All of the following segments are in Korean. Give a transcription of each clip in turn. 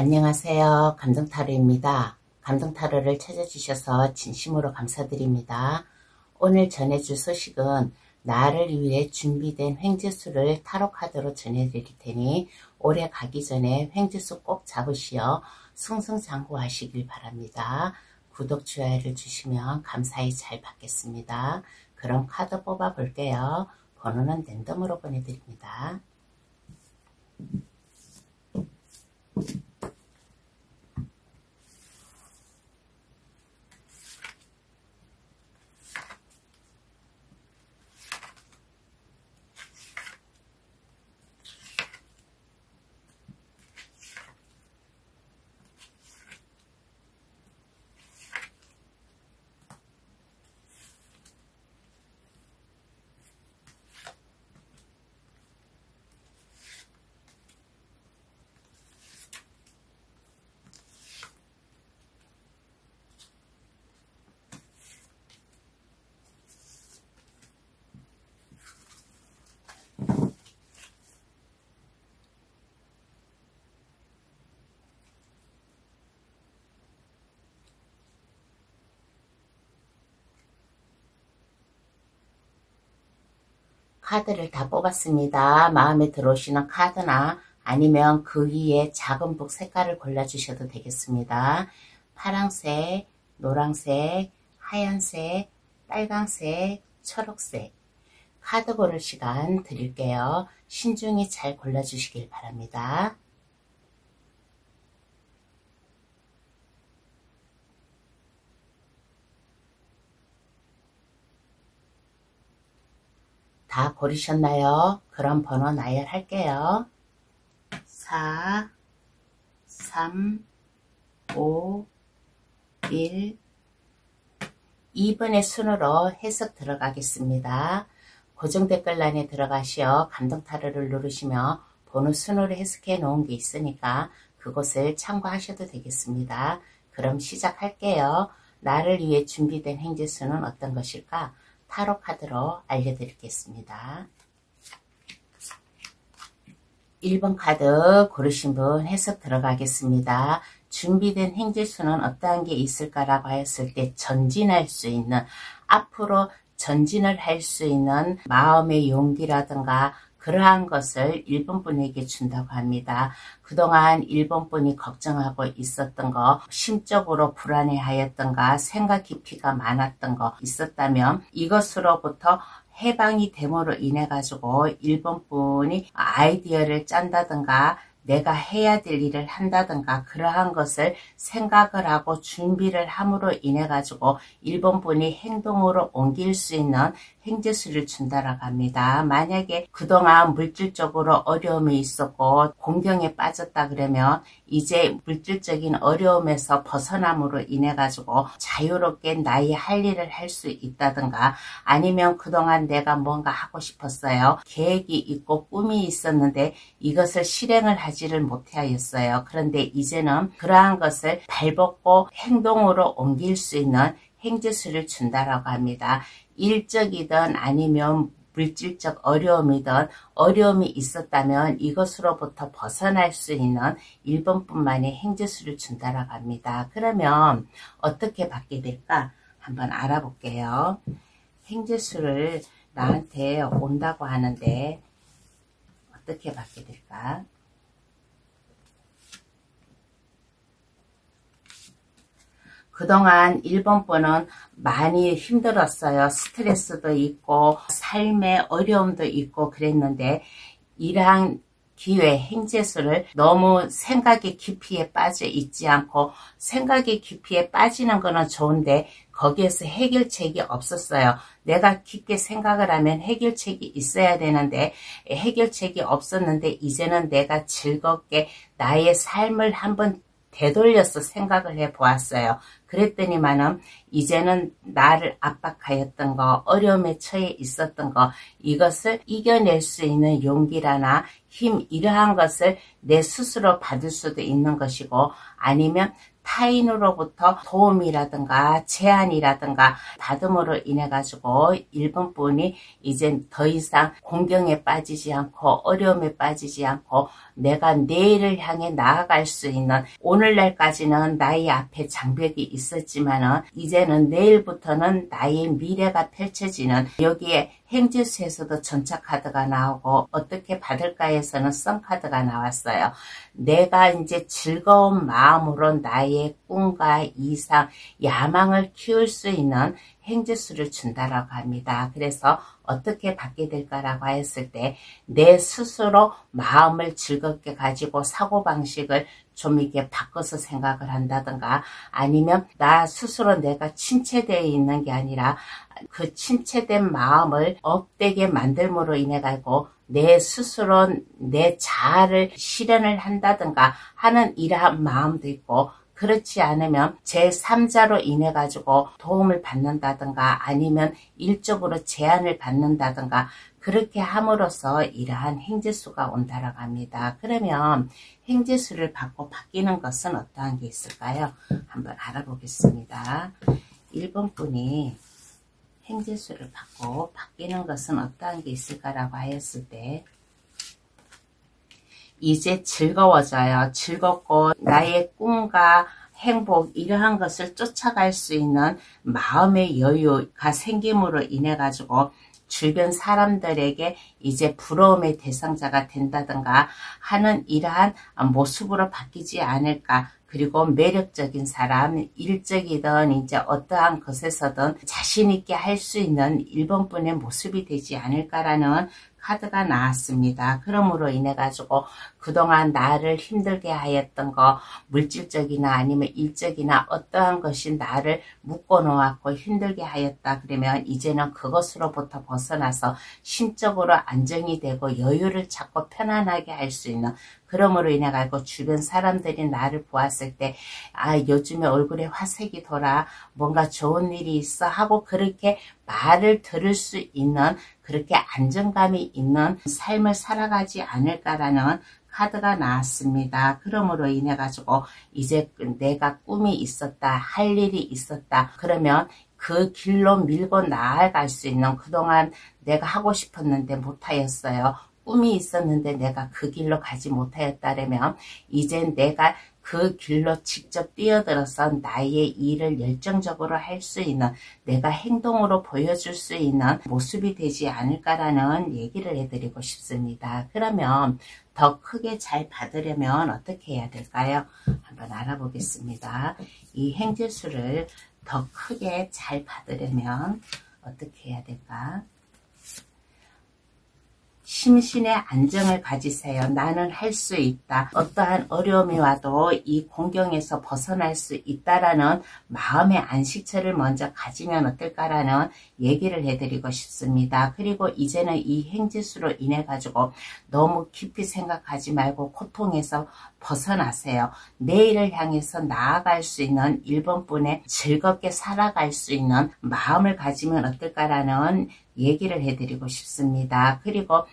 안녕하세요. 감정타로입니다. 감정타로를 찾아주셔서 진심으로 감사드립니다. 오늘 전해줄 소식은 나를 위해 준비된 횡재수를 타로카드로 전해드릴 테니 올해 가기 전에 횡재수 꼭 잡으시어 승승장구하시길 바랍니다. 구독, 좋아요를 주시면 감사히 잘 받겠습니다. 그럼 카드 뽑아 볼게요. 번호는 랜덤으로 보내드립니다. 카드를 다 뽑았습니다. 마음에 들어오시는 카드나 아니면 그 위에 작은 북 색깔을 골라주셔도 되겠습니다. 파란색, 노란색, 하얀색, 빨간색, 초록색. 카드 고를 시간 드릴게요. 신중히 잘 골라주시길 바랍니다. 다 고르셨나요? 그럼 번호 나열할게요. 4, 3, 5, 1. 2번의 순으로 해석 들어가겠습니다. 고정 댓글란에 들어가시어 감정타로를 누르시면 번호 순으로 해석해 놓은 게 있으니까 그곳을 참고하셔도 되겠습니다. 그럼 시작할게요. 나를 위해 준비된 행재수는 어떤 것일까? 타로 카드로 알려드리겠습니다. 1번 카드 고르신 분 해석 들어가겠습니다. 준비된 행재수는 어떠한 게 있을까라고 했을 때 전진할 수 있는, 앞으로 전진을 할 수 있는 마음의 용기라든가 그러한 것을 1번 분에게 준다고 합니다. 그동안 1번 분이 걱정하고 있었던 거, 심적으로 불안해하였던가 생각 깊이가 많았던 거 있었다면 이것으로부터 해방이 됨으로 인해 가지고 1번 분이 아이디어를 짠다든가 내가 해야 될 일을 한다든가 그러한 것을 생각을 하고 준비를 함으로 인해 가지고 1번 분이 행동으로 옮길 수 있는 행재수를 준다라고 합니다. 만약에 그동안 물질적으로 어려움이 있었고 공경에 빠졌다 그러면 이제 물질적인 어려움에서 벗어남으로 인해 가지고 자유롭게 나의 할 일을 할 수 있다든가, 아니면 그동안 내가 뭔가 하고 싶었어요. 계획이 있고 꿈이 있었는데 이것을 실행을 하지를 못하였어요. 그런데 이제는 그러한 것을 발벗고 행동으로 옮길 수 있는 행재수를 준다라고 합니다. 일적이든 아니면 물질적 어려움이든 어려움이 있었다면 이것으로부터 벗어날 수 있는 1번 뿐만의 행재수를 준다라고 합니다. 그러면 어떻게 받게 될까? 한번 알아볼게요. 행재수를 나한테 온다고 하는데 어떻게 받게 될까? 그동안 1번 분은 많이 힘들었어요. 스트레스도 있고 삶의 어려움도 있고 그랬는데 이러한 기회, 행재수를 너무 생각의 깊이에 빠져 있지 않고, 생각의 깊이에 빠지는 거는 좋은데 거기에서 해결책이 없었어요. 내가 깊게 생각을 하면 해결책이 있어야 되는데 해결책이 없었는데 이제는 내가 즐겁게 나의 삶을 한번 되돌려서 생각을 해 보았어요. 그랬더니만은 이제는 나를 압박하였던 거, 어려움에 처해 있었던 거, 이것을 이겨낼 수 있는 용기라나 힘, 이러한 것을 내 스스로 받을 수도 있는 것이고, 아니면 타인으로부터 도움이라든가 제안이라든가 받음으로 인해 가지고 1번 분이 이제 더 이상 공경에 빠지지 않고 어려움에 빠지지 않고 내가 내일을 향해 나아갈 수 있는, 오늘날까지는 나의 앞에 장벽이 있었지만은 이제는 내일부터는 나의 미래가 펼쳐지는, 여기에 행지수에서도 전차 카드가 나오고 어떻게 받을까에서는 선 카드가 나왔어요. 내가 이제 즐거운 마음으로 나의 꿈과 이상, 야망을 키울 수 있는 행지수를 준다라고 합니다. 그래서 어떻게 받게 될까라고 했을 때 내 스스로 마음을 즐겁게 가지고 사고방식을 좀 이렇게 바꿔서 생각을 한다든가, 아니면 나 스스로 내가 침체되어 있는 게 아니라 그 침체된 마음을 업되게 만들므로 인해 가지고 내 스스로 내 자아를 실현을 한다든가 하는 이러한 마음도 있고, 그렇지 않으면 제3자로 인해 가지고 도움을 받는다든가 아니면 일적으로 제한을 받는다든가, 그렇게 함으로써 이러한 행지수가 온다라고 합니다. 그러면 행지수를 받고 바뀌는 것은 어떠한 게 있을까요? 한번 알아보겠습니다. 1번 분이 행지수를 받고 바뀌는 것은 어떠한 게 있을까라고 하였을 때, 이제 즐거워져요. 즐겁고 나의 꿈과 행복, 이러한 것을 쫓아갈 수 있는 마음의 여유가 생김으로 인해 가지고 주변 사람들에게 이제 부러움의 대상자가 된다든가 하는 이러한 모습으로 바뀌지 않을까. 그리고 매력적인 사람, 일적이든 이제 어떠한 것에서든 자신 있게 할 수 있는 1번 분의 모습이 되지 않을까라는 카드가 나왔습니다. 그러므로 인해 가지고 그동안 나를 힘들게 하였던 거, 물질적이나 아니면 일적이나 어떠한 것이 나를 묶어 놓았고 힘들게 하였다 그러면 이제는 그것으로부터 벗어나서 심적으로 안정이 되고 여유를 찾고 편안하게 할 수 있는, 그러므로 인해 가지고 주변 사람들이 나를 보았을 때 요즘에 얼굴에 화색이 돌아, 뭔가 좋은 일이 있어 하고 그렇게 말을 들을 수 있는, 그렇게 안정감이 있는 삶을 살아가지 않을까라는 카드가 나왔습니다. 그러므로 인해 가지고 이제 내가 꿈이 있었다, 할 일이 있었다 그러면 그 길로 밀고 나아갈 수 있는, 그동안 내가 하고 싶었는데 못하였어요. 꿈이 있었는데 내가 그 길로 가지 못하였다면 이젠 내가 그 길로 직접 뛰어들어서 나의 일을 열정적으로 할 수 있는, 내가 행동으로 보여줄 수 있는 모습이 되지 않을까라는 얘기를 해드리고 싶습니다. 그러면 더 크게 잘 받으려면 어떻게 해야 될까요? 한번 알아보겠습니다. 이 행지수를 더 크게 잘 받으려면 어떻게 해야 될까? 심신의 안정을 가지세요. 나는 할 수 있다. 어떠한 어려움이 와도 이 공경에서 벗어날 수 있다라는 마음의 안식처를 먼저 가지면 어떨까라는 얘기를 해드리고 싶습니다. 그리고 이제는 이 행지수로 인해 가지고 너무 깊이 생각하지 말고 고통에서 벗어나세요. 내일을 향해서 나아갈 수 있는 1번 분의 즐겁게 살아갈 수 있는 마음을 가지면 어떨까라는 얘기를 해드리고 싶습니다. 그리고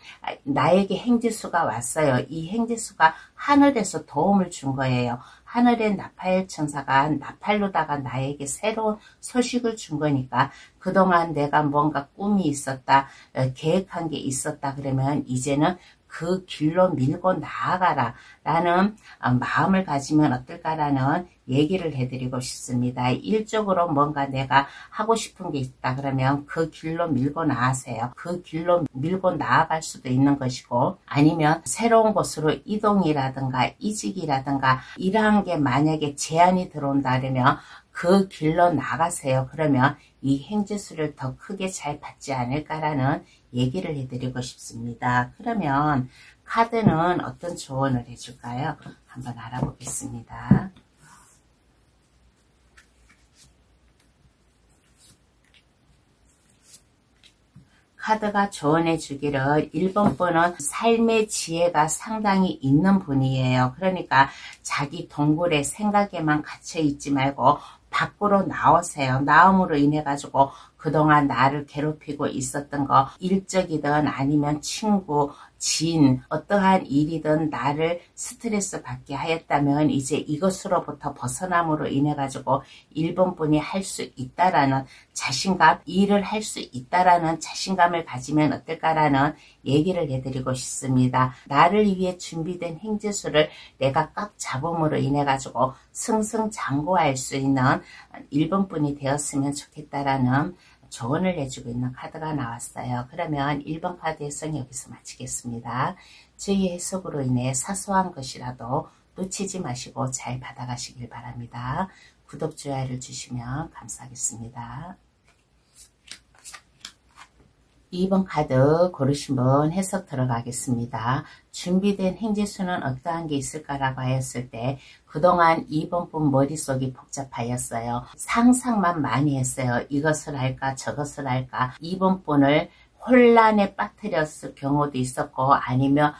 나에게 행지수가 왔어요. 이 행지수가 하늘에서 도움을 준 거예요. 하늘의 나팔 천사가 나팔로다가 나에게 새로운 소식을 준 거니까, 그동안 내가 뭔가 꿈이 있었다, 계획한 게 있었다 그러면 이제는 그 길로 밀고 나아가라 라는 마음을 가지면 어떨까라는 얘기를 해드리고 싶습니다. 일적으로 뭔가 내가 하고 싶은 게 있다 그러면 그 길로 밀고 나가세요. 그 길로 밀고 나아갈 수도 있는 것이고, 아니면 새로운 곳으로 이동이라든가 이직이라든가 이러한 게 만약에 제한이 들어온다 그러면 그 길로 나가세요. 그러면 이 행지수를 더 크게 잘 받지 않을까라는 얘기를 해드리고 싶습니다. 그러면 카드는 어떤 조언을 해줄까요? 한번 알아보겠습니다. 카드가 조언해 주기를 1번 분은 삶의 지혜가 상당히 있는 분이에요. 그러니까 자기 동굴의 생각에만 갇혀 있지 말고 밖으로 나오세요. 나옴으로 인해 가지고 그동안 나를 괴롭히고 있었던 거, 일적이든 아니면 친구, 지인, 어떠한 일이든 나를 스트레스 받게 하였다면 이제 이것으로부터 벗어남으로 인해 가지고 1번 분이 할 수 있다라는 자신감, 일을 할 수 있다라는 자신감을 가지면 어떨까라는 얘기를 해드리고 싶습니다. 나를 위해 준비된 행재수를 내가 꽉 잡음으로 인해 가지고 승승장구할 수 있는 1번 분이 되었으면 좋겠다라는 조언을 해주고 있는 카드가 나왔어요. 그러면 1번 카드 해석 여기서 마치겠습니다. 저희 해석으로 인해 사소한 것이라도 놓치지 마시고 잘 받아가시길 바랍니다. 구독, 좋아요를 주시면 감사하겠습니다. 2번 카드 고르신 분 해석 들어가겠습니다. 준비된 행재수는 어떠한 게 있을까라고 하였을 때 그동안 2번 분 머릿속이 복잡하였어요. 상상만 많이 했어요. 이것을 할까 저것을 할까. 2번 분을 혼란에 빠뜨렸을 경우도 있었고 아니면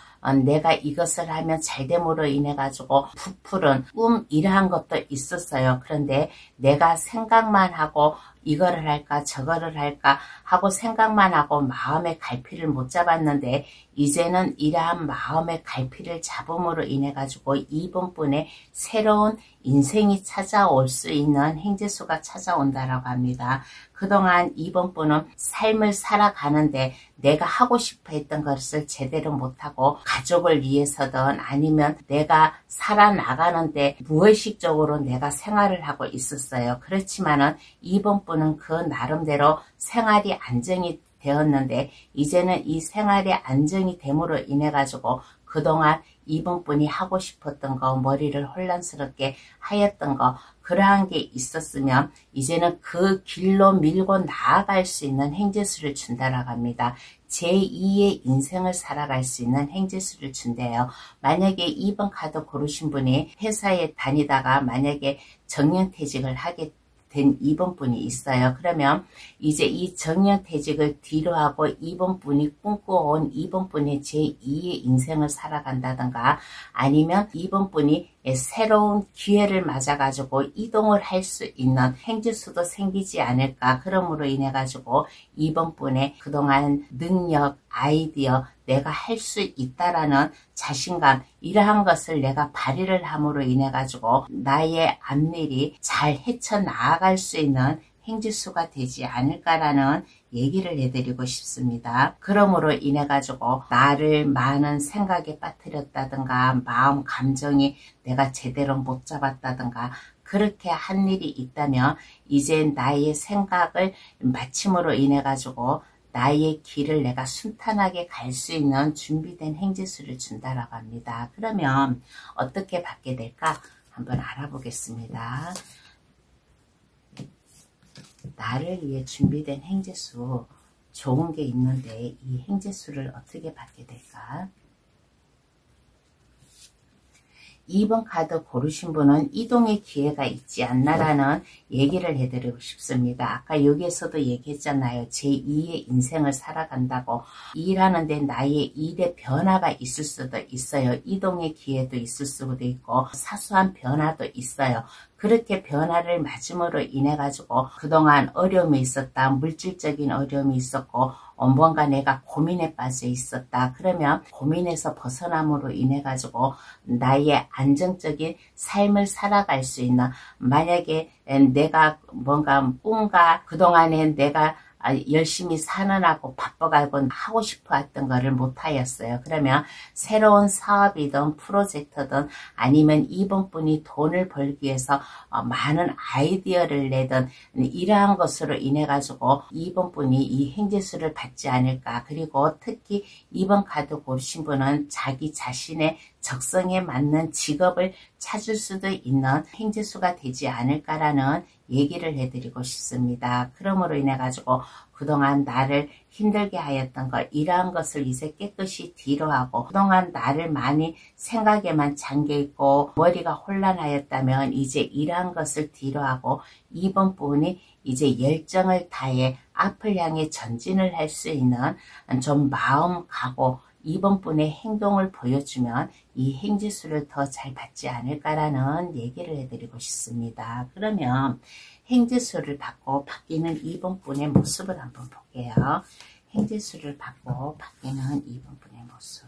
내가 이것을 하면 잘됨으로 인해 가지고 부풀은 꿈 이러한 것도 있었어요. 그런데 내가 생각만 하고 이거를 할까 저거를 할까 하고 생각만 하고 마음의 갈피를 못 잡았는데 이제는 이러한 마음의 갈피를 잡음으로 인해 가지고 2번 분의 새로운 인생이 찾아올 수 있는 행재수가 찾아온다라고 합니다. 그동안 2번 분은 삶을 살아가는데 내가 하고 싶어 했던 것을 제대로 못하고 가족을 위해서든 아니면 내가 살아나가는데 무의식적으로 내가 생활을 하고 있었어요. 그렇지만은 2번 분은 그 나름대로 생활이 안정이 되었는데 이제는 이 생활이 안정이 됨으로 인해 가지고 그동안 2번 분이 하고 싶었던 거, 머리를 혼란스럽게 하였던 거, 그러한 게 있었으면 이제는 그 길로 밀고 나아갈 수 있는 행재수를 준다라고 합니다. 제2의 인생을 살아갈 수 있는 행재수를 준대요. 만약에 2번 카드 고르신 분이 회사에 다니다가 만약에 정년퇴직을 하게 된 2번 분이 있어요. 그러면 이제 이 정년퇴직을 뒤로 하고 2번 분이 꿈꿔온 2번 분이 제2의 인생을 살아간다든가 아니면 2번 분이 새로운 기회를 맞아가지고 이동을 할 수 있는 행재수도 생기지 않을까. 그러므로 인해 가지고 2번 분의 그동안 능력, 아이디어, 내가 할 수 있다라는 자신감 이러한 것을 내가 발휘를 함으로 인해 가지고 나의 앞일이 잘 헤쳐나갈 수 있는 행재수가 되지 않을까라는 얘기를 해드리고 싶습니다. 그러므로 인해 가지고 나를 많은 생각에 빠뜨렸다든가 마음 감정이 내가 제대로 못 잡았다든가 그렇게 한 일이 있다면 이제 나의 생각을 마침으로 인해 가지고 나의 길을 내가 순탄하게 갈 수 있는 준비된 행재수를 준다라고 합니다. 그러면 어떻게 받게 될까 한번 알아보겠습니다. 나를 위해 준비된 행재수 좋은 게 있는데 이 행재수를 어떻게 받게 될까? 2번 카드 고르신 분은 이동의 기회가 있지 않나라는 얘기를 해드리고 싶습니다. 아까 여기에서도 얘기했잖아요. 제2의 인생을 살아간다고. 일하는데 나의 일의 변화가 있을 수도 있어요. 이동의 기회도 있을 수도 있고 사소한 변화도 있어요. 그렇게 변화를 맞음으로 인해 가지고 그동안 어려움이 있었다. 물질적인 어려움이 있었고 뭔가 내가 고민에 빠져 있었다. 그러면 고민에서 벗어남으로 인해 가지고 나의 안정적인 삶을 살아갈 수 있는 만약에 내가 뭔가 꿈과 그동안에 내가 열심히 사느라고 바빠가고 하고 싶어 했던 거를 못하였어요. 그러면 새로운 사업이든 프로젝트든 아니면 2번 분이 돈을 벌기 위해서 많은 아이디어를 내든 이러한 것으로 인해 가지고 2번 분이 이 행재수를 받지 않을까. 그리고 특히 2번 카드 고르신 분은 자기 자신의 적성에 맞는 직업을 찾을 수도 있는 행재수가 되지 않을까라는 얘기를 해드리고 싶습니다. 그러므로 인해 가지고 그동안 나를 힘들게 하였던 것 이러한 것을 이제 깨끗이 뒤로 하고 그동안 나를 많이 생각에만 잠겨있고 머리가 혼란하였다면 이제 이러한 것을 뒤로 하고 2번 분이 이제 열정을 다해 앞을 향해 전진을 할 수 있는 좀 마음 가고 2번 분의 행동을 보여주면 이 행지수를 더 잘 받지 않을까라는 얘기를 해드리고 싶습니다. 그러면 행지수를 받고 바뀌는 2번 분의 모습을 한번 볼게요. 행지수를 받고 바뀌는 2번 분의 모습.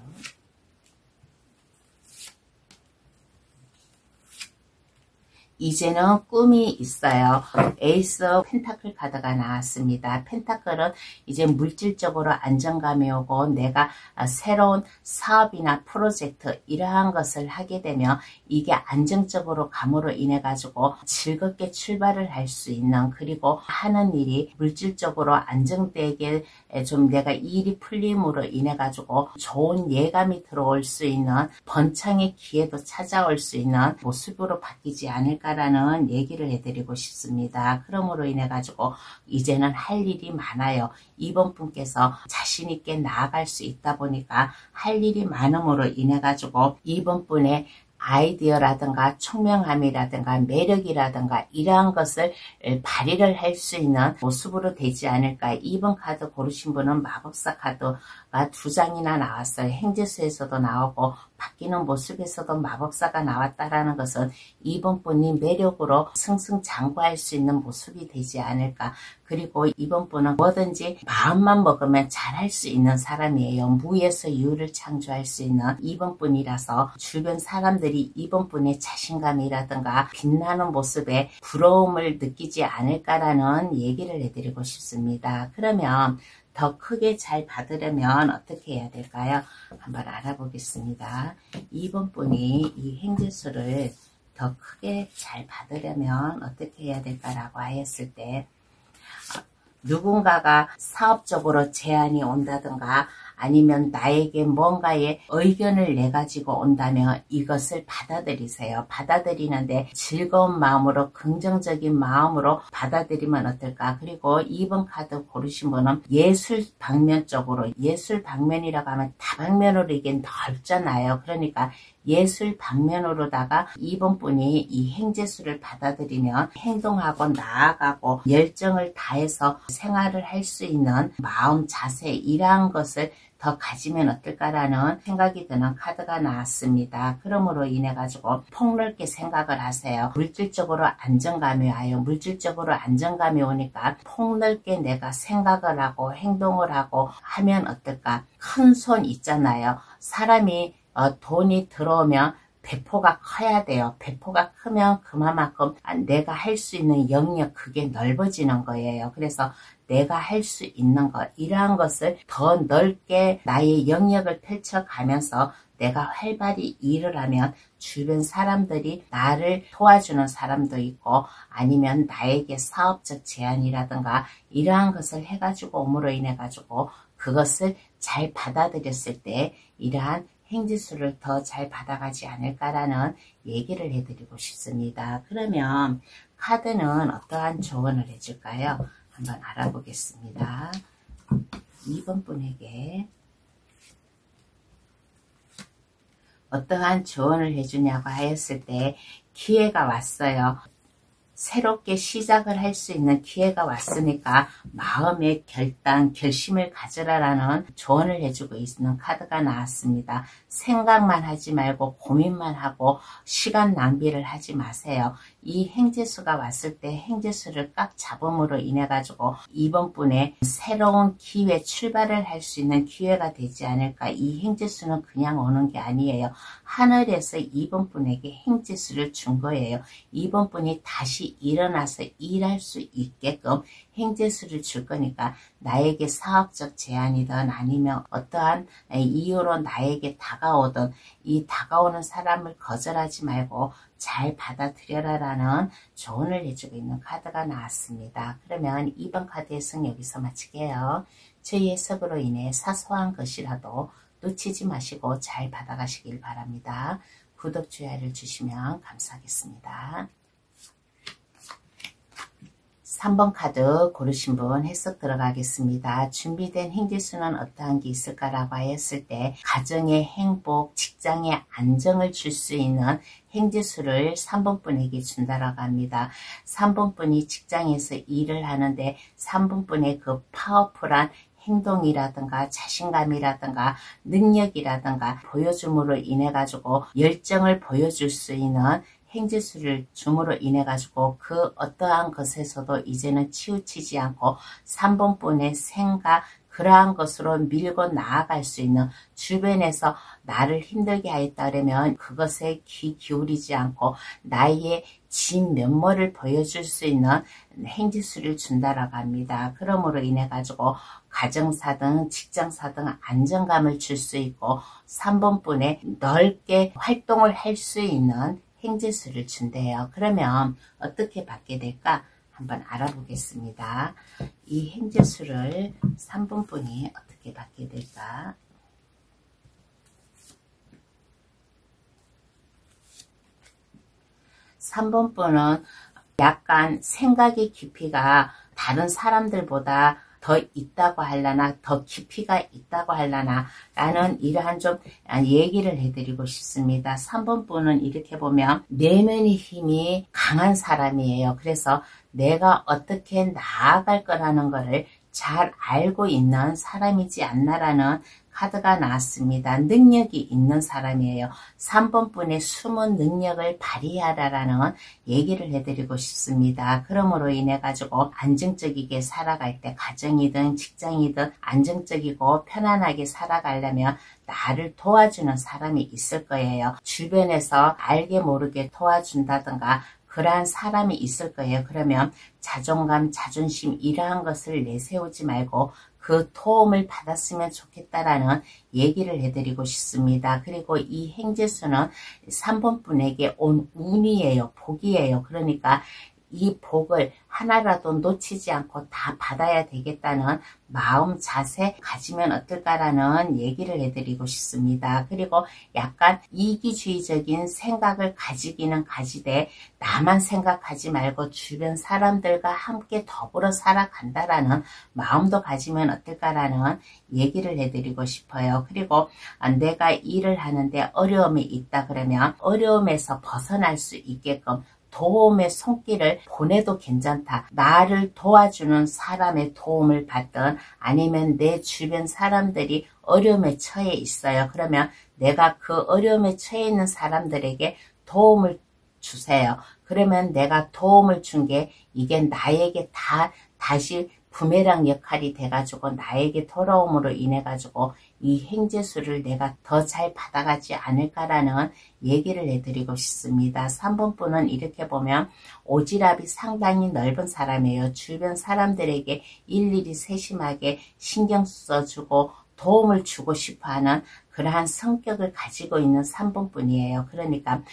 이제는 꿈이 있어요. 에이스 펜타클 카드가 나왔습니다. 펜타클은 이제 물질적으로 안정감이 오고 내가 새로운 사업이나 프로젝트 이러한 것을 하게 되면 이게 안정적으로 감으로 인해 가지고 즐겁게 출발을 할 수 있는, 그리고 하는 일이 물질적으로 안정되게 좀 내가 일이 풀림으로 인해 가지고 좋은 예감이 들어올 수 있는, 번창의 기회도 찾아올 수 있는 모습으로 바뀌지 않을까 라는 얘기를 해드리고 싶습니다. 그러므로 인해 가지고 이제는 할 일이 많아요. 2번 분께서 자신 있게 나아갈 수 있다 보니까 할 일이 많음으로 인해 가지고 2번 분의 아이디어라든가 총명함이라든가 매력이라든가 이러한 것을 발휘를 할 수 있는 모습으로 되지 않을까. 2번 카드 고르신 분은 마법사 카드가 2장이나 나왔어요. 행지수에서도 나오고 바뀌는 모습에서도 마법사가 나왔다라는 것은 2번 분이 매력으로 승승장구할 수 있는 모습이 되지 않을까. 그리고 2번 분은 뭐든지 마음만 먹으면 잘할 수 있는 사람이에요. 무에서 유를 창조할 수 있는 2번 분이라서 주변 사람들이 2번 분의 자신감이라든가 빛나는 모습에 부러움을 느끼지 않을까라는 얘기를 해드리고 싶습니다. 그러면 더 크게 잘 받으려면 어떻게 해야 될까요? 한번 알아보겠습니다. 2번 분이 이 행지수를 더 크게 잘 받으려면 어떻게 해야 될까라고 하였을 때, 누군가가 사업적으로 제안이 온다든가 아니면 나에게 뭔가의 의견을 내가지고 온다면 이것을 받아들이세요. 받아들이는데 즐거운 마음으로, 긍정적인 마음으로 받아들이면 어떨까. 그리고 2번 카드 고르신 분은 예술 방면 쪽으로, 예술 방면이라고 하면 다방면으로 이게 넓잖아요. 그러니까 예술 방면으로다가 2번 분이 이 행지수를 받아들이면 행동하고 나아가고 열정을 다해서 생활을 할 수 있는 마음, 자세 이러한 것을 더 가지면 어떨까라는 생각이 드는 카드가 나왔습니다. 그러므로 인해 가지고 폭넓게 생각을 하세요. 물질적으로 안정감이 와요. 물질적으로 안정감이 오니까 폭넓게 내가 생각을 하고 행동을 하고 하면 어떨까. 큰 손 있잖아요. 사람이 돈이 들어오면 배포가 커야 돼요. 배포가 크면 그만큼 내가 할 수 있는 영역, 그게 넓어지는 거예요. 그래서 내가 할 수 있는 것, 이러한 것을 더 넓게 나의 영역을 펼쳐가면서 내가 활발히 일을 하면 주변 사람들이 나를 도와주는 사람도 있고, 아니면 나에게 사업적 제안이라든가 이러한 것을 해가지고 옴으로 인해 가지고 그것을 잘 받아들였을 때 이러한 행지수를 더 잘 받아가지 않을까라는 얘기를 해드리고 싶습니다. 그러면 카드는 어떠한 조언을 해줄까요? 한번 알아보겠습니다. 2번 분에게 어떠한 조언을 해주냐고 하였을 때 기회가 왔어요. 새롭게 시작을 할 수 있는 기회가 왔으니까 마음의 결단, 결심을 가져라라는 조언을 해주고 있는 카드가 나왔습니다. 생각만 하지 말고 고민만 하고 시간 낭비를 하지 마세요. 이 행지수가 왔을 때 행지수를 꽉 잡음으로 인해 가지고 2번 분의 새로운 기회, 출발을 할 수 있는 기회가 되지 않을까. 이 행지수는 그냥 오는 게 아니에요. 하늘에서 2번 분에게 행지수를 준 거예요. 2번 분이 다시 일어나서 일할 수 있게끔 행지수를 줄 거니까 나에게 사업적 제안이든 아니면 어떠한 이유로 나에게 다가오든 이 다가오는 사람을 거절하지 말고 잘 받아들여라라는 조언을 해주고 있는 카드가 나왔습니다. 그러면 2번 카드의 해석 여기서 마칠게요. 저희 해석으로 인해 사소한 것이라도 놓치지 마시고 잘 받아가시길 바랍니다. 구독, 좋아요를 주시면 감사하겠습니다. 3번 카드 고르신 분 해석 들어가겠습니다. 준비된 행지수는 어떠한 게 있을까라고 하였을 때 가정의 행복, 직장의 안정을 줄 수 있는 행지수를 3번 분에게 준다라고 합니다. 3번 분이 직장에서 일을 하는데 3번 분의 그 파워풀한 행동이라든가 자신감이라든가 능력이라든가 보여줌으로 인해 가지고 열정을 보여줄 수 있는 행지수를 줌으로 인해 가지고 그 어떠한 것에서도 이제는 치우치지 않고 3번분의 생각 그러한 것으로 밀고 나아갈 수 있는, 주변에서 나를 힘들게 하였다 그러면 그것에 귀 기울이지 않고 나의 진 면모를 보여줄 수 있는 행지수를 준다라고 합니다. 그러므로 인해 가지고 가정사든 직장사든 안정감을 줄 수 있고 3번분에 넓게 활동을 할 수 있는 행지수를 준대요. 그러면 어떻게 받게 될까? 한번 알아보겠습니다. 이 행지수를 3번분이 어떻게 받게 될까? (3번분은) 약간 생각의 깊이가 다른 사람들보다 더 있다고 하려나, 더 깊이가 있다고 하려나 라는 이러한 좀 얘기를 해드리고 싶습니다. 3번분은 이렇게 보면 내면의 힘이 강한 사람이에요. 그래서 내가 어떻게 나아갈 거라는 것을 잘 알고 있는 사람이지 않나라는 카드가 나왔습니다. 능력이 있는 사람이에요. 3번분의 숨은 능력을 발휘하라라는 얘기를 해드리고 싶습니다. 그러므로 인해 가지고 안정적이게 살아갈 때 가정이든 직장이든 안정적이고 편안하게 살아가려면 나를 도와주는 사람이 있을 거예요. 주변에서 알게 모르게 도와준다든가 그러한 사람이 있을 거예요. 그러면 자존감, 자존심 이러한 것을 내세우지 말고 그 도움을 받았으면 좋겠다라는 얘기를 해드리고 싶습니다. 그리고 이 행지수는 3번분에게 온 운이에요. 복이에요. 그러니까 이 복을 하나라도 놓치지 않고 다 받아야 되겠다는 마음 자세 가지면 어떨까라는 얘기를 해드리고 싶습니다. 그리고 약간 이기주의적인 생각을 가지기는 가지되 나만 생각하지 말고 주변 사람들과 함께 더불어 살아간다라는 마음도 가지면 어떨까라는 얘기를 해드리고 싶어요. 그리고 내가 일을 하는데 어려움이 있다 그러면 어려움에서 벗어날 수 있게끔 도움의 손길을 보내도 괜찮다. 나를 도와주는 사람의 도움을 받든 아니면 내 주변 사람들이 어려움에 처해 있어요. 그러면 내가 그 어려움에 처해 있는 사람들에게 도움을 주세요. 그러면 내가 도움을 준 게 이게 나에게 다시 부메랑 역할이 돼가지고 나에게 돌아옴으로 인해 가지고 이 행지수를 내가 더 잘 받아가지 않을까라는 얘기를 해드리고 싶습니다. 3번분은 이렇게 보면 오지랖이 상당히 넓은 사람이에요. 주변 사람들에게 일일이 세심하게 신경 써주고 도움을 주고 싶어하는 그러한 성격을 가지고 있는 3번분이에요. 그러니까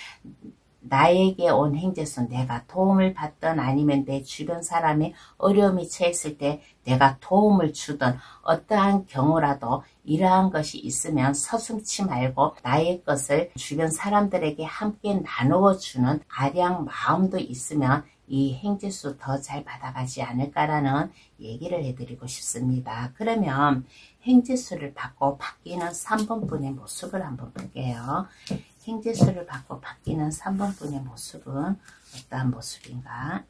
나에게 온 행지수, 내가 도움을 받든 아니면 내 주변 사람이 어려움이 처했을 때 내가 도움을 주든 어떠한 경우라도 이러한 것이 있으면 서슴지 말고 나의 것을 주변 사람들에게 함께 나누어 주는 아량 마음도 있으면 이 행지수 더 잘 받아가지 않을까라는 얘기를 해드리고 싶습니다. 그러면 행지수를 받고 바뀌는 3번분의 모습을 한번 볼게요. 행지수를 받고 바뀌는 3번분의 모습은 어떠한 모습인가?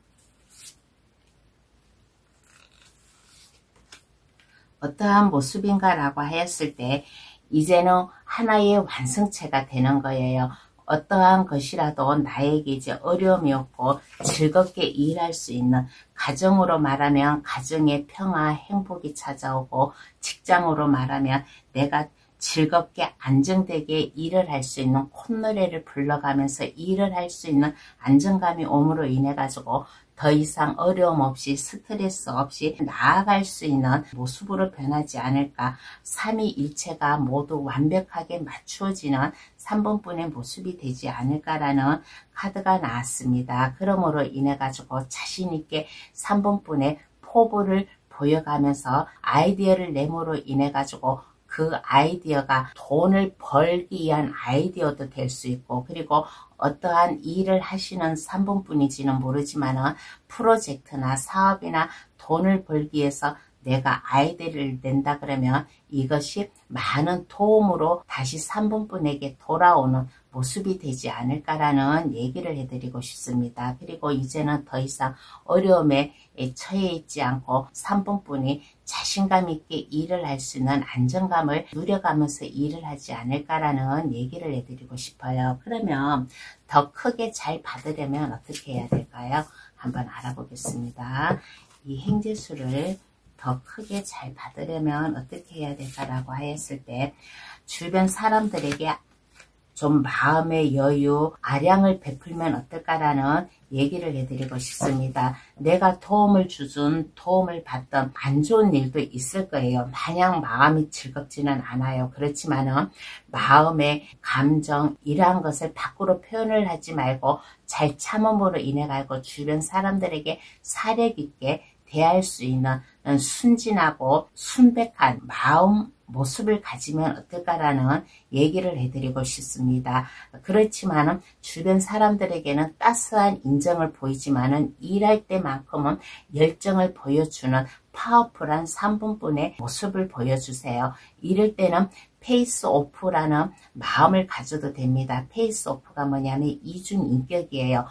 어떠한 모습인가 라고 하였을 때 이제는 하나의 완성체가 되는 거예요. 어떠한 것이라도 나에게 이제 어려움이 없고 즐겁게 일할 수 있는, 가정으로 말하면 가정의 평화, 행복이 찾아오고, 직장으로 말하면 내가 즐겁게 안정되게 일을 할 수 있는, 콧노래를 불러가면서 일을 할 수 있는 안정감이 옴으로 인해 가지고 더 이상 어려움 없이 스트레스 없이 나아갈 수 있는 모습으로 변하지 않을까. 삼위일체가 모두 완벽하게 맞추어지는 3번분의 모습이 되지 않을까라는 카드가 나왔습니다. 그러므로 인해 가지고 자신있게 3번분의 포부를 보여가면서 아이디어를 내므로 인해 가지고 그 아이디어가 돈을 벌기 위한 아이디어도 될 수 있고, 그리고 어떠한 일을 하시는 3번분인지는 모르지만 프로젝트나 사업이나 돈을 벌기 위해서 내가 아이디어를 낸다 그러면 이것이 많은 도움으로 다시 3번분에게 돌아오는 모습이 되지 않을까라는 얘기를 해드리고 싶습니다. 그리고 이제는 더 이상 어려움에 처해 있지 않고 3번분이 자신감 있게 일을 할 수 있는 안정감을 누려가면서 일을 하지 않을까라는 얘기를 해드리고 싶어요. 그러면 더 크게 잘 받으려면 어떻게 해야 될까요? 한번 알아보겠습니다. 이 행재수를 더 크게 잘 받으려면 어떻게 해야 될까라고 하였을 때 주변 사람들에게 좀 마음의 여유, 아량을 베풀면 어떨까라는 얘기를 해드리고 싶습니다. 내가 도움을 받던 안 좋은 일도 있을 거예요. 마냥 마음이 즐겁지는 않아요. 그렇지만은 마음의 감정, 이러한 것을 밖으로 표현을 하지 말고 잘 참음으로 인해 가지고 주변 사람들에게 사력 있게 대할 수 있는 순진하고 순백한 마음, 모습을 가지면 어떨까라는 얘기를 해드리고 싶습니다. 그렇지만은 주변 사람들에게는 따스한 인정을 보이지만은 일할 때만큼은 열정을 보여주는 파워풀한 3번분의 모습을 보여주세요. 이럴 때는 페이스 오프라는 마음을 가져도 됩니다. 페이스 오프가 뭐냐면 이중인격이에요.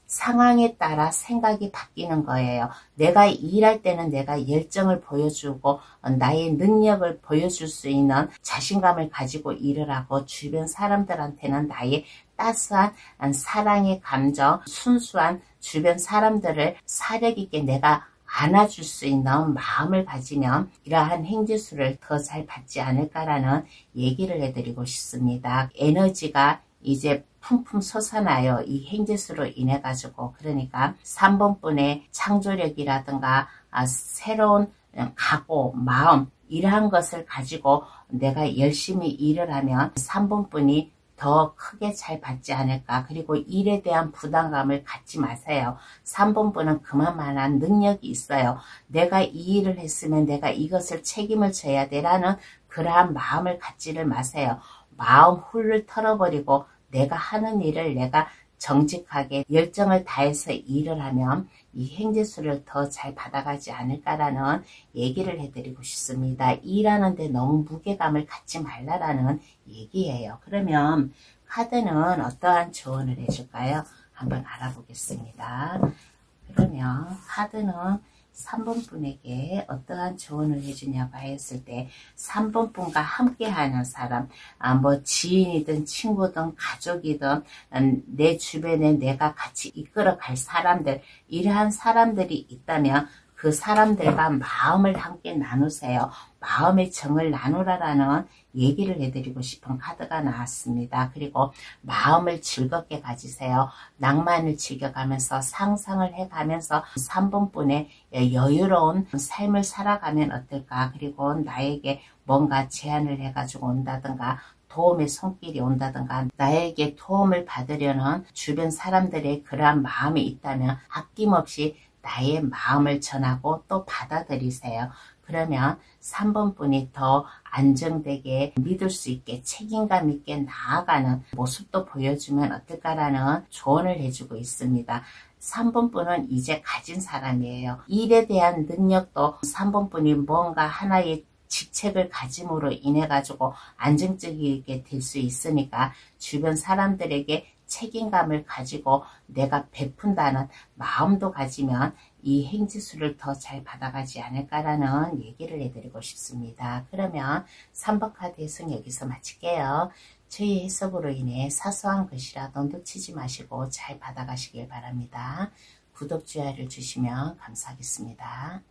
상황에 따라 생각이 바뀌는 거예요. 내가 일할 때는 내가 열정을 보여주고 나의 능력을 보여줄 수 있는 자신감을 가지고 일을 하고 주변 사람들한테는 나의 따스한 사랑의 감정, 순수한 주변 사람들을 사력 있게 내가 안아줄 수 있는 마음을 가지면 이러한 행재수를 더 잘 받지 않을까라는 얘기를 해드리고 싶습니다. 에너지가 이제 품품 솟아나요. 이 행재수로 인해 가지고. 그러니까 3번분의 창조력이라든가 새로운 각오, 마음 이러한 것을 가지고 내가 열심히 일을 하면 3번분이 더 크게 잘 받지 않을까. 그리고 일에 대한 부담감을 갖지 마세요. 3번분은 그만한 능력이 있어요. 내가 이 일을 했으면 내가 이것을 책임을 져야 되라는 그러한 마음을 갖지를 마세요. 마음 훌을 털어버리고 내가 하는 일을 내가 정직하게 열정을 다해서 일을 하면 이 행재수를 더 잘 받아가지 않을까라는 얘기를 해드리고 싶습니다. 일하는데 너무 무게감을 갖지 말라라는 얘기예요. 그러면 카드는 어떠한 조언을 해줄까요? 한번 알아보겠습니다. 그러면 카드는 3번분에게 어떠한 조언을 해주냐고 했을 때 3번분과 함께하는 사람, 뭐 지인이든 친구든 가족이든 내 주변에 내가 같이 이끌어갈 사람들, 이러한 사람들이 있다면 그 사람들과 마음을 함께 나누세요. 마음의 정을 나누라라는 얘기를 해드리고 싶은 카드가 나왔습니다. 그리고 마음을 즐겁게 가지세요. 낭만을 즐겨가면서 상상을 해가면서 3번분의 여유로운 삶을 살아가면 어떨까. 그리고 나에게 뭔가 제안을 해가지고 온다든가 도움의 손길이 온다든가 나에게 도움을 받으려는 주변 사람들의 그러한 마음이 있다면 아낌없이 나의 마음을 전하고 또 받아들이세요. 그러면 3번분이 더 안정되게 믿을 수 있게 책임감 있게 나아가는 모습도 보여주면 어떨까라는 조언을 해주고 있습니다. 3번분은 이제 가진 사람이에요. 일에 대한 능력도 3번분이 뭔가 하나의 직책을 가짐으로 인해 가지고 안정적이게 될 수 있으니까 주변 사람들에게 책임감을 가지고 내가 베푼다는 마음도 가지면 이 행지수를 더 잘 받아가지 않을까라는 얘기를 해드리고 싶습니다. 그러면 3번 카드 해석 여기서 마칠게요. 저희 해석으로 인해 사소한 것이라도 놓치지 마시고 잘 받아가시길 바랍니다. 구독, 좋아요를 주시면 감사하겠습니다.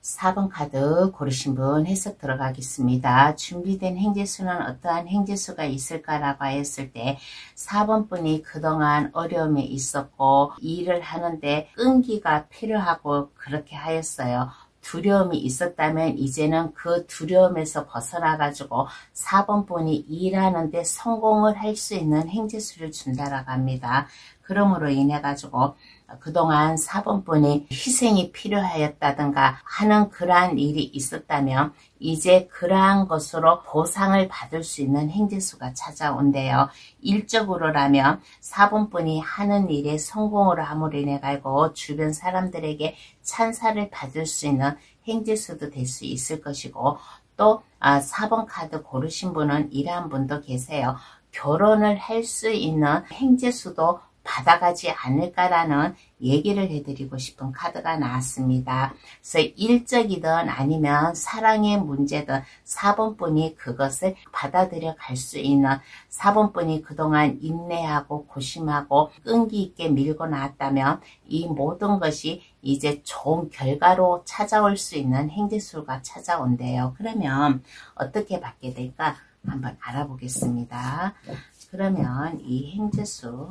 4번 카드 고르신 분 해석 들어가겠습니다. 준비된 행재수는 어떠한 행재수가 있을까라고 했을 때 4번 분이 그동안 어려움에 있었고 일을 하는데 끈기가 필요하고 그렇게 하였어요. 두려움이 있었다면 이제는 그 두려움에서 벗어나 가지고 4번 분이 일하는데 성공을 할 수 있는 행재수를 준다라고 합니다. 그러므로 인해 가지고 그동안 4번 분이 희생이 필요하였다든가 하는 그러한 일이 있었다면 이제 그러한 것으로 보상을 받을 수 있는 행재수가 찾아온대요. 일적으로라면 4번 분이 하는 일에 성공을 함으로 인해 가지고 주변 사람들에게 찬사를 받을 수 있는 행재수도 될 수 있을 것이고 또 4번 카드 고르신 분은 이러한 분도 계세요. 결혼을 할 수 있는 행재수도 받아가지 않을까라는 얘기를 해드리고 싶은 카드가 나왔습니다. 그래서 일적이든 아니면 사랑의 문제든 4번 분이 그것을 받아들여 갈 수 있는 4번 분이 그동안 인내하고 고심하고 끈기 있게 밀고 나왔다면 이 모든 것이 이제 좋은 결과로 찾아올 수 있는 행재수가 찾아온대요. 그러면 어떻게 받게 될까 한번 알아보겠습니다. 그러면 이 행재수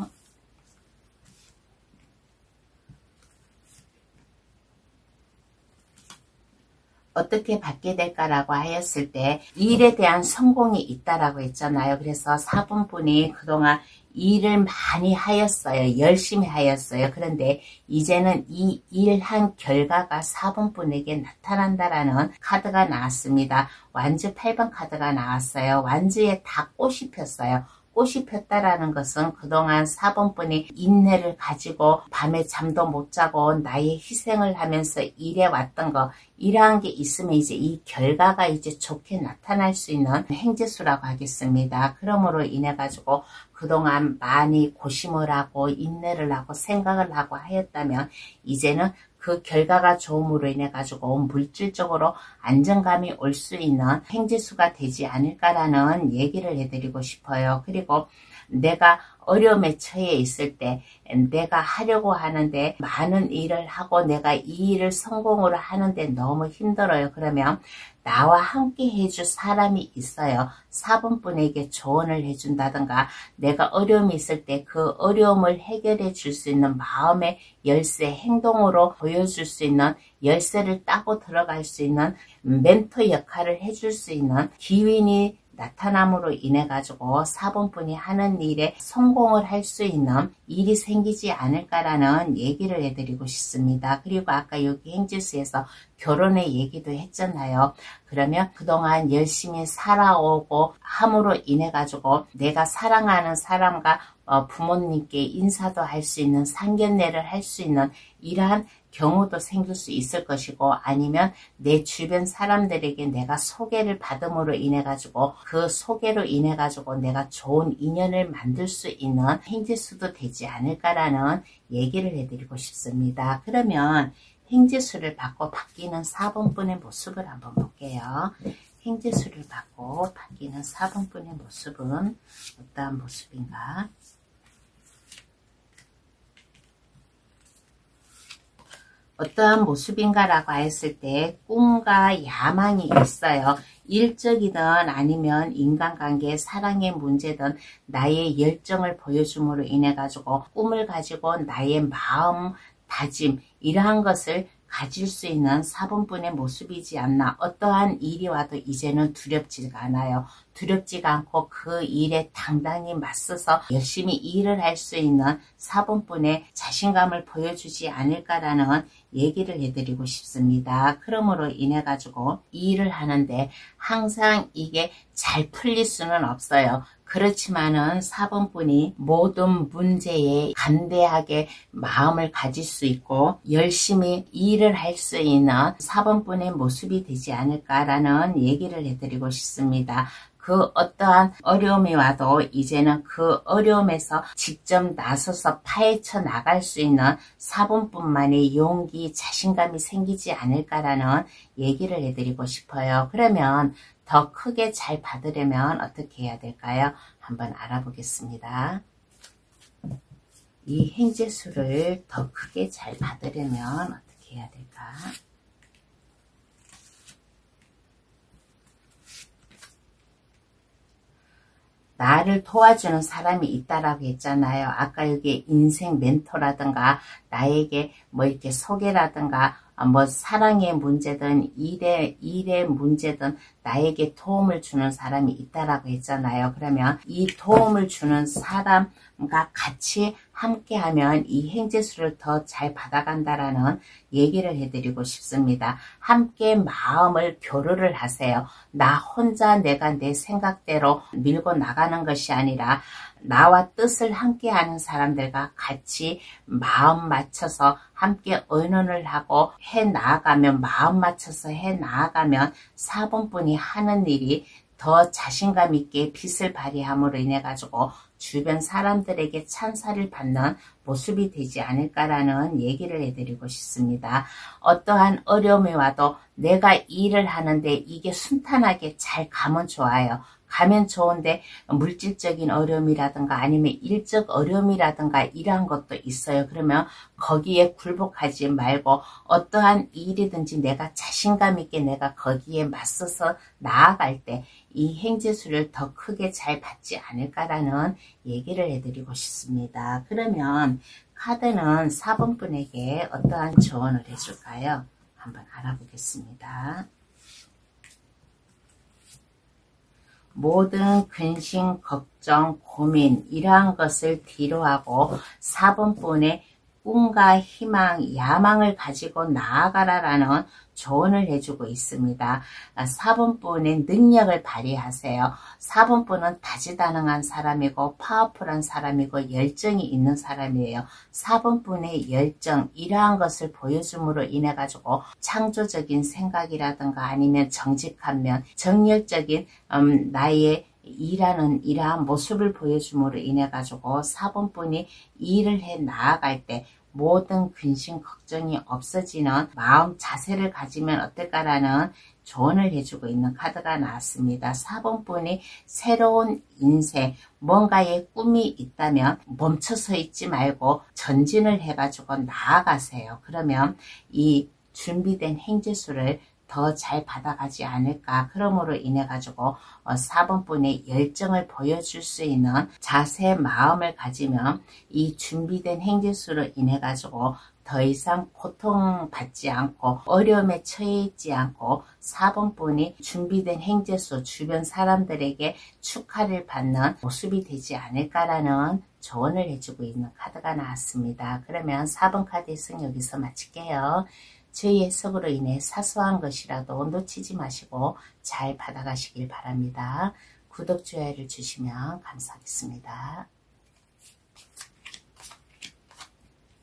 어떻게 받게 될까라고 하였을 때 일에 대한 성공이 있다라고 했잖아요. 그래서 4번 분이 그동안 일을 많이 하였어요. 열심히 하였어요. 그런데 이제는 이 일한 결과가 4번 분에게 나타난다라는 카드가 나왔습니다. 완즈 8번 카드가 나왔어요. 완즈에 다 꽃이 폈어요. 꽃이 폈다라는 것은 그동안 4번 분이 인내를 가지고 밤에 잠도 못 자고 나의 희생을 하면서 일해왔던 거, 이러한 게 있으면 이제 이 결과가 이제 좋게 나타날 수 있는 행재수라고 하겠습니다. 그러므로 인해 가지고 그동안 많이 고심을 하고 인내를 하고 생각을 하고 하였다면 이제는 그 결과가 좋음으로 인해 가지고 물질적으로 안정감이 올 수 있는 행재수가 되지 않을까라는 얘기를 해드리고 싶어요. 그리고 내가 어려움에 처해 있을 때 내가 하려고 하는데 많은 일을 하고 내가 이 일을 성공으로 하는데 너무 힘들어요. 그러면 나와 함께 해줄 사람이 있어요. 4번 분에게 조언을 해준다든가 내가 어려움이 있을 때 그 어려움을 해결해 줄 수 있는 마음의 열쇠, 행동으로 보여줄 수 있는 열쇠를 따고 들어갈 수 있는 멘토 역할을 해줄 수 있는 기운이 나타남으로 인해 가지고 4번 분이 하는 일에 성공을 할 수 있는 일이 생기지 않을까라는 얘기를 해드리고 싶습니다. 그리고 아까 여기 행지수에서 결혼의 얘기도 했잖아요. 그러면 그동안 열심히 살아오고 함으로 인해 가지고 내가 사랑하는 사람과 부모님께 인사도 할 수 있는 상견례를 할 수 있는 이러한 경우도 생길 수 있을 것이고 아니면 내 주변 사람들에게 내가 소개를 받음으로 인해 가지고 그 소개로 인해 가지고 내가 좋은 인연을 만들 수 있는 행재수도 되지 않을까라는 얘기를 해드리고 싶습니다. 그러면 행재수를 받고 바뀌는 4번 분의 모습을 한번 볼게요. 행재수를 받고 바뀌는 4번 분의 모습은 어떠한 모습인가? 어떠한 모습인가라고 했을 때 꿈과 야망이 있어요. 일적이든 아니면 인간관계, 사랑의 문제든 나의 열정을 보여줌으로 인해 가지고 꿈을 가지고 나의 마음, 다짐 이러한 것을 가질 수 있는 4번 분의 모습이지 않나. 어떠한 일이 와도 이제는 두렵지가 않아요. 두렵지가 않고 그 일에 당당히 맞서서 열심히 일을 할 수 있는 4번 분의 자신감을 보여주지 않을까라는 얘기를 해드리고 싶습니다. 그러므로 인해 가지고 이 일을 하는데 항상 이게 잘 풀릴 수는 없어요. 그렇지만은 4번 분이 모든 문제에 간대하게 마음을 가질 수 있고 열심히 일을 할 수 있는 4번 분의 모습이 되지 않을까라는 얘기를 해드리고 싶습니다. 그 어떠한 어려움이 와도 이제는 그 어려움에서 직접 나서서 파헤쳐 나갈 수 있는 4번뿐만의 용기, 자신감이 생기지 않을까라는 얘기를 해드리고 싶어요. 그러면 더 크게 잘 받으려면 어떻게 해야 될까요? 한번 알아보겠습니다. 이 행재수를 더 크게 잘 받으려면 어떻게 해야 될까? 나를 도와주는 사람이 있다라고 했잖아요. 아까 여기 인생 멘토라든가 나에게 뭐 이렇게 소개라든가 뭐 사랑의 문제든 일의 문제든 나에게 도움을 주는 사람이 있다라고 했잖아요. 그러면 이 도움을 주는 사람과 같이 함께하면 이 행재수를 더 잘 받아간다라는 얘기를 해드리고 싶습니다. 함께 마음을 교류를 하세요. 나 혼자 내가 내 생각대로 밀고 나가는 것이 아니라 나와 뜻을 함께하는 사람들과 같이 마음 맞춰서 함께 의논을 하고 해 나아가면 마음 맞춰서 해 나아가면 4번 분이 하는 일이 더 자신감 있게 빛을 발휘함으로 인해 가지고 주변 사람들에게 찬사를 받는 모습이 되지 않을까라는 얘기를 해드리고 싶습니다. 어떠한 어려움이 와도 내가 일을 하는데 이게 순탄하게 잘 가면 좋아요. 가면 좋은데 물질적인 어려움이라든가 아니면 일적 어려움이라든가 이러한 것도 있어요. 그러면 거기에 굴복하지 말고 어떠한 일이든지 내가 자신감 있게 내가 거기에 맞서서 나아갈 때 이 행재수를 더 크게 잘 받지 않을까라는 얘기를 해드리고 싶습니다. 그러면 카드는 4번 분에게 어떠한 조언을 해줄까요? 한번 알아보겠습니다. 모든 근심, 걱정, 고민 이러한 것을 뒤로하고 4번 분의 꿈과 희망, 야망을 가지고 나아가라라는 조언을 해주고 있습니다. 4번 분의 능력을 발휘하세요. 4번 분은 다재다능한 사람이고 파워풀한 사람이고 열정이 있는 사람이에요. 4번 분의 열정 이러한 것을 보여줌으로 인해 가지고 창조적인 생각이라든가 아니면 정직한 면, 정열적인 나의 일하는 이러한 모습을 보여줌으로 인해 가지고 4번 분이 일을 해 나아갈 때 모든 근심 걱정이 없어지는 마음 자세를 가지면 어떨까라는 조언을 해주고 있는 카드가 나왔습니다. 4번 분이 새로운 인생 뭔가의 꿈이 있다면 멈춰서 있지 말고 전진을 해가지고 나아가세요. 그러면 이 준비된 행재수를 더 잘 받아가지 않을까. 그러므로 인해 가지고 4번 분의 열정을 보여줄 수 있는 자세 마음을 가지면 이 준비된 행재수로 인해 가지고 더 이상 고통받지 않고 어려움에 처해 있지 않고 4번 분이 준비된 행재수 주변 사람들에게 축하를 받는 모습이 되지 않을까라는 조언을 해주고 있는 카드가 나왔습니다. 그러면 4번 카드 해석 여기서 마칠게요. 저희 해석으로 인해 사소한 것이라도 놓치지 마시고 잘 받아가시길 바랍니다. 구독, 좋아요를 주시면 감사하겠습니다.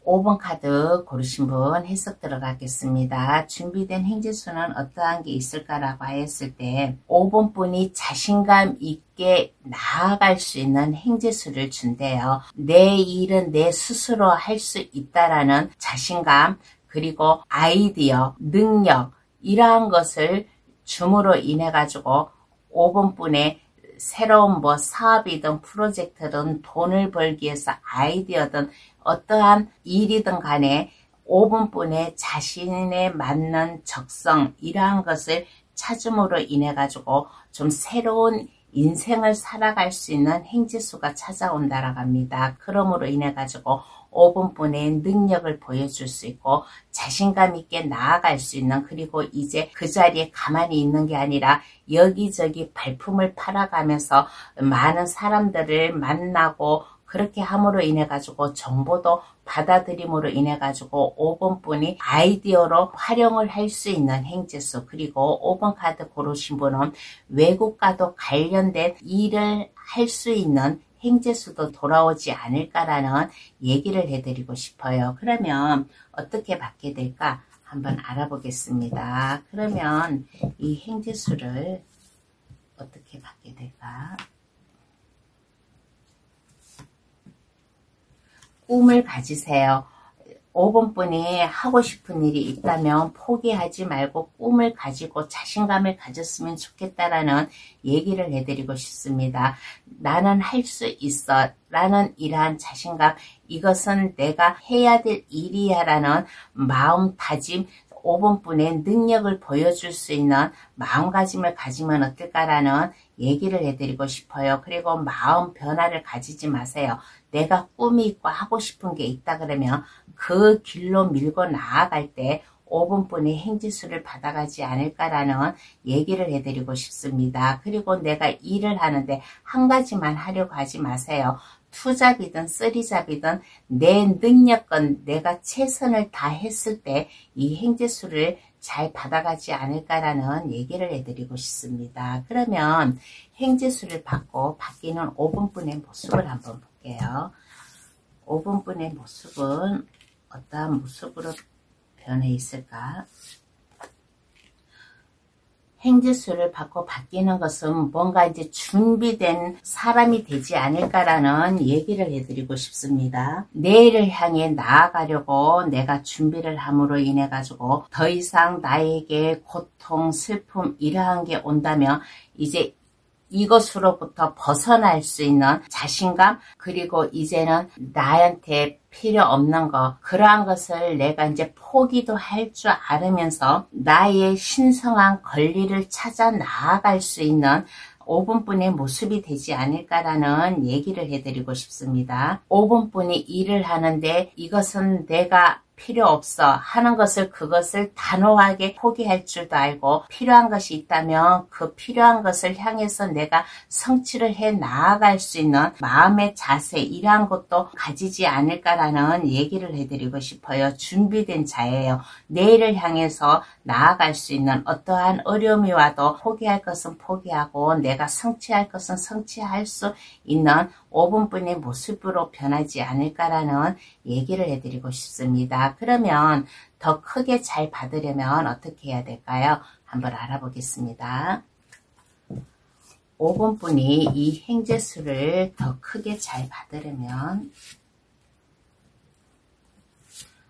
5번 카드 고르신 분 해석 들어가겠습니다. 준비된 행재수는 어떠한 게 있을까라고 하였을 때 5번 분이 자신감 있게 나아갈 수 있는 행재수를 준대요. 내 일은 내 스스로 할 수 있다라는 자신감 그리고 아이디어, 능력 이러한 것을 줌으로 인해 가지고 5번 분의 새로운 사업이든 프로젝트든 돈을 벌기 위해서 아이디어든 어떠한 일이든 간에 5번 분의 자신에 맞는 적성 이러한 것을 찾음으로 인해 가지고 좀 새로운 인생을 살아갈 수 있는 행재수가 찾아온다라고 합니다. 그러므로 인해 가지고 5번 분의 능력을 보여줄 수 있고 자신감 있게 나아갈 수 있는 그리고 이제 그 자리에 가만히 있는 게 아니라 여기저기 발품을 팔아가면서 많은 사람들을 만나고 그렇게 함으로 인해 가지고 정보도 받아들임으로 인해 가지고 5번 분이 아이디어로 활용을 할 수 있는 행재수 그리고 5번 카드 고르신 분은 외국과도 관련된 일을 할 수 있는 행재수도 돌아오지 않을까라는 얘기를 해드리고 싶어요. 그러면 어떻게 받게 될까 한번 알아보겠습니다. 그러면 이 행재수를 어떻게 받게 될까? 꿈을 가지세요. 5번 분이 하고 싶은 일이 있다면 포기하지 말고 꿈을 가지고 자신감을 가졌으면 좋겠다라는 얘기를 해드리고 싶습니다. 나는 할 수 있어 라는 이러한 자신감 이것은 내가 해야 될 일이야 라는 마음다짐 5번 분의 능력을 보여줄 수 있는 마음가짐을 가지면 어떨까라는 얘기를 해드리고 싶어요. 그리고 마음 변화를 가지지 마세요. 내가 꿈이 있고 하고 싶은 게 있다 그러면 그 길로 밀고 나아갈 때 5번 분의 행지수를 받아가지 않을까라는 얘기를 해드리고 싶습니다. 그리고 내가 일을 하는데 한 가지만 하려고 하지 마세요. 투잡이든 쓰리잡이든 내 능력건 내가 최선을 다했을 때 이 행재수를 잘 받아가지 않을까라는 얘기를 해드리고 싶습니다. 그러면 행재수를 받고 바뀌는 5번 분의 모습을 한번 볼게요. 5번 분의 모습은 어떠한 모습으로 변해 있을까? 행지수를 받고 바뀌는 것은 뭔가 이제 준비된 사람이 되지 않을까라는 얘기를 해드리고 싶습니다. 내일을 향해 나아가려고 내가 준비를 함으로 인해 가지고 더 이상 나에게 고통, 슬픔 이러한 게 온다면 이제 이것으로부터 벗어날 수 있는 자신감, 그리고 이제는 나한테 필요 없는 것, 그러한 것을 내가 이제 포기도 할 줄 알으면서 나의 신성한 권리를 찾아 나아갈 수 있는 5분뿐의 모습이 되지 않을까라는 얘기를 해드리고 싶습니다. 5분뿐이 일을 하는데 이것은 내가 필요 없어 하는 것을 그것을 단호하게 포기할 줄도 알고 필요한 것이 있다면 그 필요한 것을 향해서 내가 성취를 해 나아갈 수 있는 마음의 자세 이러한 것도 가지지 않을까라는 얘기를 해드리고 싶어요. 준비된 자예요. 내일을 향해서 나아갈 수 있는 어떠한 어려움이 와도 포기할 것은 포기하고 내가 성취할 것은 성취할 수 있는 5분뿐의 모습으로 변하지 않을까라는 얘기를 해드리고 싶습니다. 그러면 더 크게 잘 받으려면 어떻게 해야 될까요? 한번 알아보겠습니다. 5분뿐이 이 행재수를 더 크게 잘 받으려면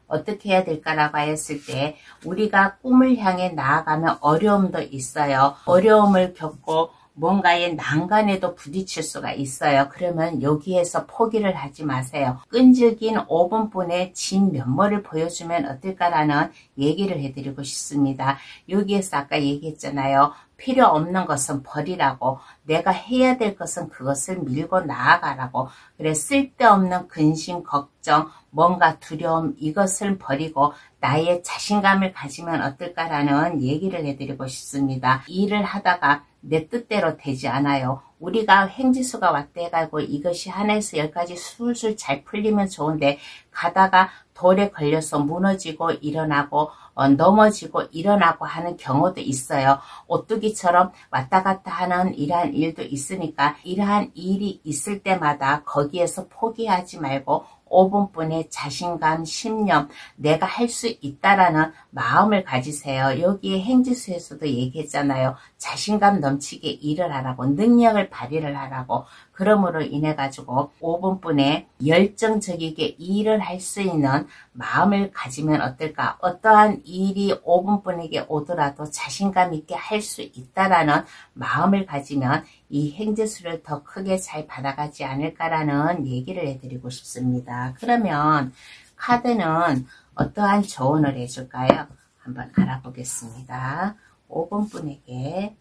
어떻게 해야 될까라고 했을 때 우리가 꿈을 향해 나아가면 어려움도 있어요. 어려움을 겪고 뭔가의 난간에도 부딪힐 수가 있어요. 그러면 여기에서 포기를 하지 마세요. 끈질긴 5분뿐의 진 면모를 보여주면 어떨까라는 얘기를 해드리고 싶습니다. 여기에서 아까 얘기했잖아요. 필요 없는 것은 버리라고, 내가 해야 될 것은 그것을 밀고 나아가라고. 그래, 쓸데없는 근심, 걱정, 뭔가 두려움 이것을 버리고 나의 자신감을 가지면 어떨까라는 얘기를 해드리고 싶습니다. 일을 하다가 내 뜻대로 되지 않아요. 우리가 행지수가 왔대 가고 이것이 하나에서 열까지 술술 잘 풀리면 좋은데 가다가 돌에 걸려서 무너지고 일어나고 넘어지고 일어나고 하는 경우도 있어요. 오뚜기처럼 왔다 갔다 하는 이러한 일도 있으니까 이러한 일이 있을 때마다 거기에서 포기하지 말고 5분뿐의 자신감, 신념, 내가 할 수 있다라는 마음을 가지세요. 여기에 행지수에서도 얘기했잖아요. 자신감 넘치게 일을 하라고, 능력을 발휘를 하라고. 그러므로 인해 가지고 5분뿐에 열정적이게 일을 할 수 있는 마음을 가지면 어떨까? 어떠한 일이 5분뿐에게 오더라도 자신감 있게 할 수 있다라는 마음을 가지면 이 행재수를 더 크게 잘 받아가지 않을까라는 얘기를 해드리고 싶습니다. 그러면 카드는 어떠한 조언을 해줄까요? 한번 알아보겠습니다. 5분뿐에게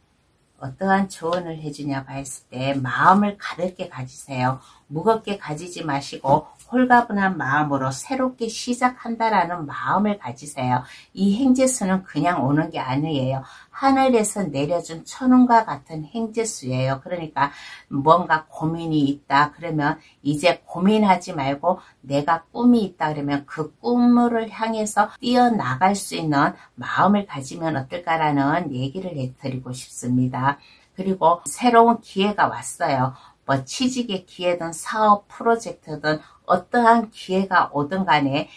어떠한 조언을 해주냐고 했을 때 마음을 가볍게 가지세요. 무겁게 가지지 마시고 홀가분한 마음으로 새롭게 시작한다라는 마음을 가지세요. 이 행재수는 그냥 오는 게 아니에요. 하늘에서 내려준 천운과 같은 행재수예요. 그러니까 뭔가 고민이 있다 그러면 이제 고민하지 말고 내가 꿈이 있다 그러면 그 꿈을 향해서 뛰어나갈 수 있는 마음을 가지면 어떨까라는 얘기를 해드리고 싶습니다. 그리고 새로운 기회가 왔어요. 뭐 취직의 기회든 사업 프로젝트든 어떠한 기회가 오든 간에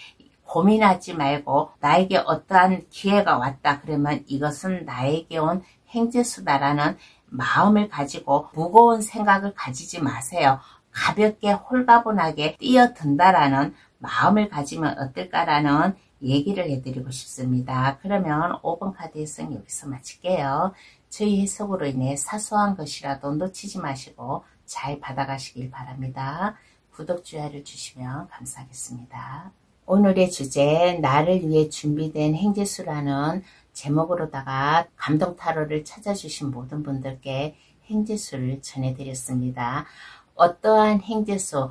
고민하지 말고 나에게 어떠한 기회가 왔다 그러면 이것은 나에게 온 행재수다라는 마음을 가지고 무거운 생각을 가지지 마세요. 가볍게 홀가분하게 뛰어든다라는 마음을 가지면 어떨까라는 얘기를 해드리고 싶습니다. 그러면 5번 카드 해석 여기서 마칠게요. 저희 해석으로 인해 사소한 것이라도 놓치지 마시고 잘 받아가시길 바랍니다. 구독, 좋아요를 주시면 감사하겠습니다. 오늘의 주제 나를 위해 준비된 행재수라는 제목으로다가 감동타로를 찾아주신 모든 분들께 행재수를 전해드렸습니다. 어떠한 행재수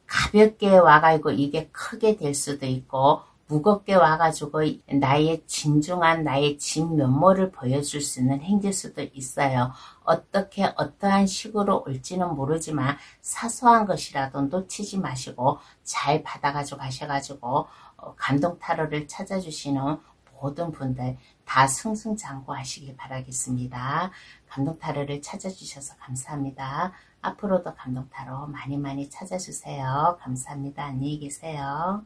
가볍게 와가지고 이게 크게 될 수도 있고 무겁게 와가지고 나의 진중한 나의 진면모를 보여줄 수 있는 행재수도 있어요. 어떻게 어떠한 식으로 올지는 모르지만 사소한 것이라도 놓치지 마시고 잘 받아가지고 가셔가지고 감동타로를 찾아주시는 모든 분들 다 승승장구하시길 바라겠습니다. 감동타로를 찾아주셔서 감사합니다. 앞으로도 감동타로 많이 찾아주세요. 감사합니다. 안녕히 계세요.